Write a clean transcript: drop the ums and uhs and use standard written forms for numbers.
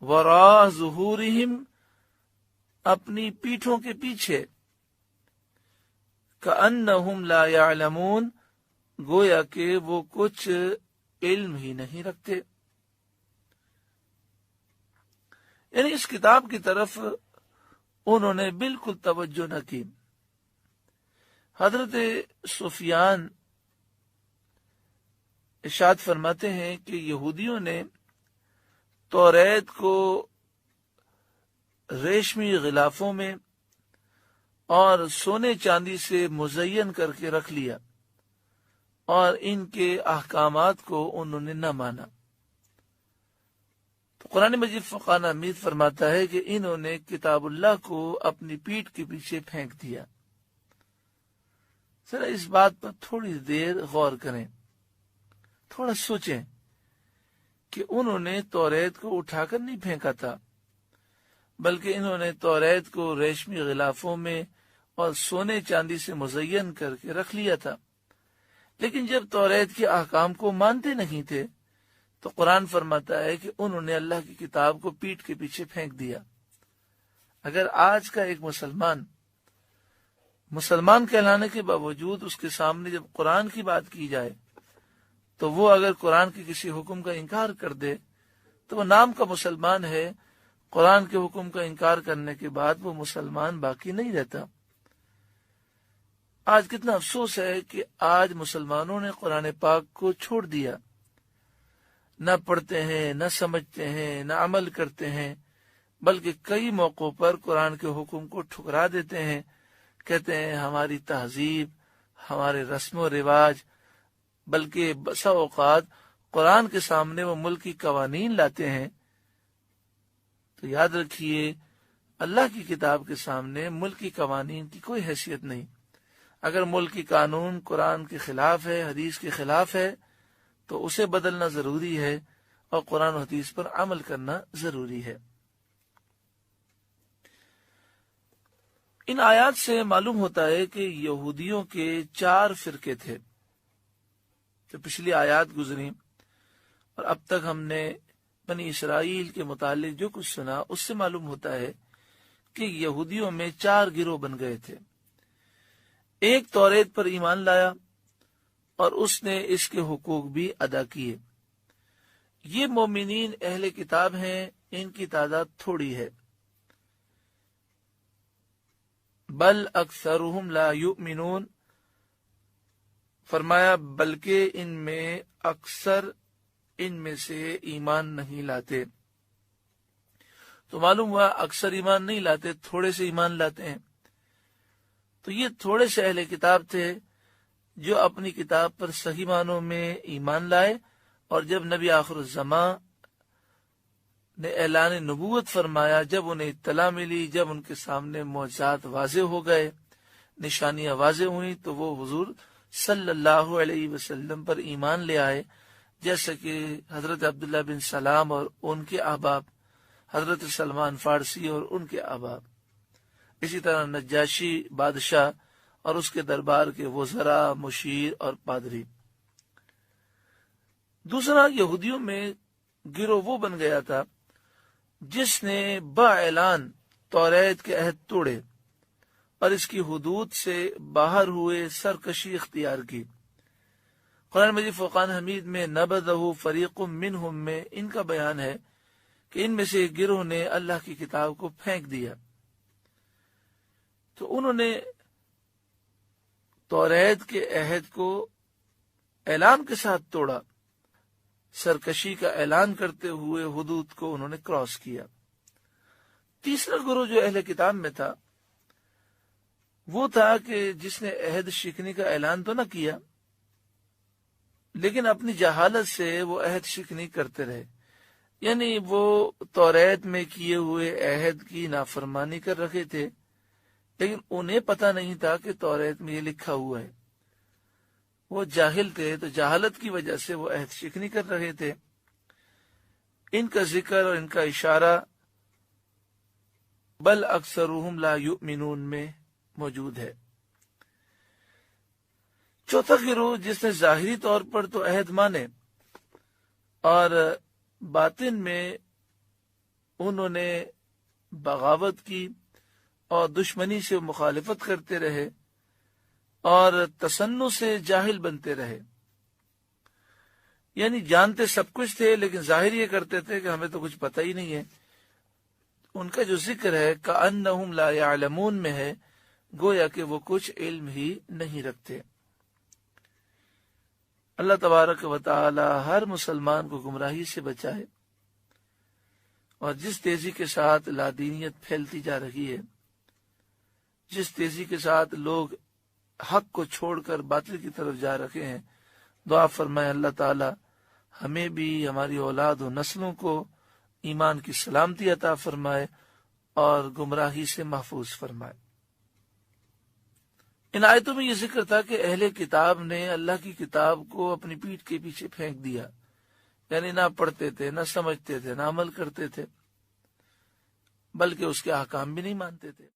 وراء ظہورہم، اپنی پیٹھوں کے پیچھے، کأنہم لا یعلمون، گویا کہ وہ کچھ علم ہی نہیں رکھتے۔ یعنی اس کتاب کی طرف انہوں نے بالکل توجہ نہ کی۔ حضرت سفیان ارشاد فرماتے ہیں کہ یہودیوں نے توریت کو ریشمی غلافوں میں اور سونے چاندی سے مزین کر کے رکھ لیا، اور ان کے احکامات کو انہوں نے نہ مانا۔ تو قرآن مجید فرقان حمید فرماتا ہے کہ انہوں نے کتاب اللہ کو اپنی پیٹھ کے پیچھے پھینک دیا۔ ذرا اس بات پر تھوڑی دیر غور کریں، تھوڑا سوچیں کہ انہوں نے توریت کو اٹھا کر نہیں پھینکا تھا، بلکہ انہوں نے توریت کو ریشمی غلافوں میں اور سونے چاندی سے مزین کر کے رکھ لیا تھا۔ لیکن جب توریت کے احکام کو مانتے نہیں تھے تو قرآن فرماتا ہے کہ انہوں نے اللہ کی کتاب کو پیٹھ کے پیچھے پھینک دیا۔ اگر آج کا ایک مسلمان کہلانے کے باوجود اس کے سامنے جب قرآن کی بات کی جائے تو وہ اگر قرآن کے کسی حکم کا انکار کر دے تو وہ نام کا مسلمان ہے، قرآن کے حکم کا انکار کرنے کے بعد وہ مسلمان باقی نہیں رہتا۔ آج کتنا افسوس ہے کہ آج مسلمانوں نے قرآن پاک کو چھوڑ دیا، نہ پڑھتے ہیں، نہ سمجھتے ہیں، نہ عمل کرتے ہیں، بلکہ کئی موقعوں پر قرآن کے حکم کو ٹھکرا دیتے ہیں، کہتے ہیں ہماری تہذیب، ہمارے رسم و رواج، بلکہ بسا اوقات قرآن کے سامنے وہ ملکی قوانین لاتے ہیں۔ تو یاد رکھیے اللہ کی کتاب کے سامنے ملکی قوانین کی کوئی حیثیت نہیں۔ اگر ملکی قانون قرآن کے خلاف ہے، حدیث کے خلاف ہے، تو اسے بدلنا ضروری ہے اور قرآن و حدیث پر عمل کرنا ضروری ہے۔ ان آیات سے معلوم ہوتا ہے کہ یہودیوں کے 4 فرقے تھے۔ جو پچھلی آیات گزری اور اب تک ہم نے بنی اسرائیل کے متعلق جو کچھ سنا، اس سے معلوم ہوتا ہے کہ یہودیوں میں 4 گروہ بن گئے تھے۔ ایک توریت پر ایمان لایا اور اس نے اس کے حقوق بھی ادا کیے۔ یہ مومنین اہل کتاب ہیں، ان کی تعداد تھوڑی ہے۔ بل اکثرهم لا یؤمنون، فرمایا بلکہ ان میں اکثر ان میں سے ایمان نہیں لاتے۔ تو معلوم ہوا اکثر ایمان نہیں لاتے، تھوڑے سے ایمان لاتے ہیں۔ تو یہ تھوڑے سے اہل کتاب تھے جو اپنی کتاب پر صحیح معنوں میں ایمان لائے، اور جب نبی آخر الزمان نے اعلان نبوت فرمایا، جب انہیں اطلاع ملی، جب ان کے سامنے معجزات واضح ہو گئے، نشانیاں واضح ہوئیں، تو وہ حضور صلی اللہ علیہ وسلم پر ایمان لے آئے، جیسا کہ حضرت عبداللہ بن سلام اور ان کے احباب، حضرت سلمان فارسی اور ان کے احباب، اسی طرح نجاشی بادشاہ اور اس کے دربار کے وزراء، مشیر اور پادری۔ دوسرا، یہودیوں میں گروہ وہ بن گیا تھا جس نے باعلان توریت کے عہد توڑے اور اس کی حدود سے باہر ہوئے سرکشی اختیار کی۔ قرآن مجید فرقان حمید میں نبذہ فریق منہم میں ان کا بیان ہے کہ ان میں سے ایک گروہ نے اللہ کی کتاب کو پھینک دیا۔ تو انہوں نے توریت کے عہد کو اعلان کے ساتھ توڑا، سرکشی کا اعلان کرتے ہوئے حدود کو انہوں نے کراس کیا۔ تیسرا گروہ جو اہل کتاب میں تھا وہ تھا کہ جس نے عہد شکنی کا اعلان تو نہ کیا، لیکن اپنی جہالت سے وہ عہد شکنی کرتے رہے، یعنی وہ توریت میں کیے ہوئے عہد کی نافرمانی کر رکھے تھے، لیکن انہیں پتہ نہیں تھا کہ توریت میں یہ لکھا ہوا ہے۔ وہ جاہل تھے، تو جہالت کی وجہ سے وہ عہد شکنی کر رہے تھے۔ ان کا ذکر اور ان کا اشارہ بل اکثرهم لا یؤمنون میں موجود ہے۔ چوتھا گروہ جس نے ظاہری طور پر تو عہد مانے اور باطن میں انہوں نے بغاوت کی اور دشمنی سے مخالفت کرتے رہے اور تسنن سے جاہل بنتے رہے، یعنی جانتے سب کچھ تھے لیکن ظاہر یہ کرتے تھے کہ ہمیں تو کچھ پتہ ہی نہیں ہے۔ ان کا جو ذکر ہے کأنہم لا یعلمون میں ہے، گویا کہ وہ کچھ علم ہی نہیں رکھتے۔ اللہ تبارک و تعالی ہر مسلمان کو گمراہی سے بچائے، اور جس تیزی کے ساتھ لادینیت پھیلتی جا رہی ہے، جس تیزی کے ساتھ لوگ حق کو چھوڑ کر باطل کی طرف جا رہے ہیں، دعا فرمائے اللہ تعالی ہمیں بھی، ہماری اولاد و نسلوں کو ایمان کی سلامتی عطا فرمائے اور گمراہی سے محفوظ فرمائے۔ ان آیتوں میں یہ ذکر تھا کہ اہل کتاب نے اللہ کی کتاب کو اپنی پیٹھ کے پیچھے پھینک دیا، یعنی نہ پڑھتے تھے، نہ سمجھتے تھے، نہ عمل کرتے تھے، بلکہ اس کے احکام بھی نہیں مانتے تھے۔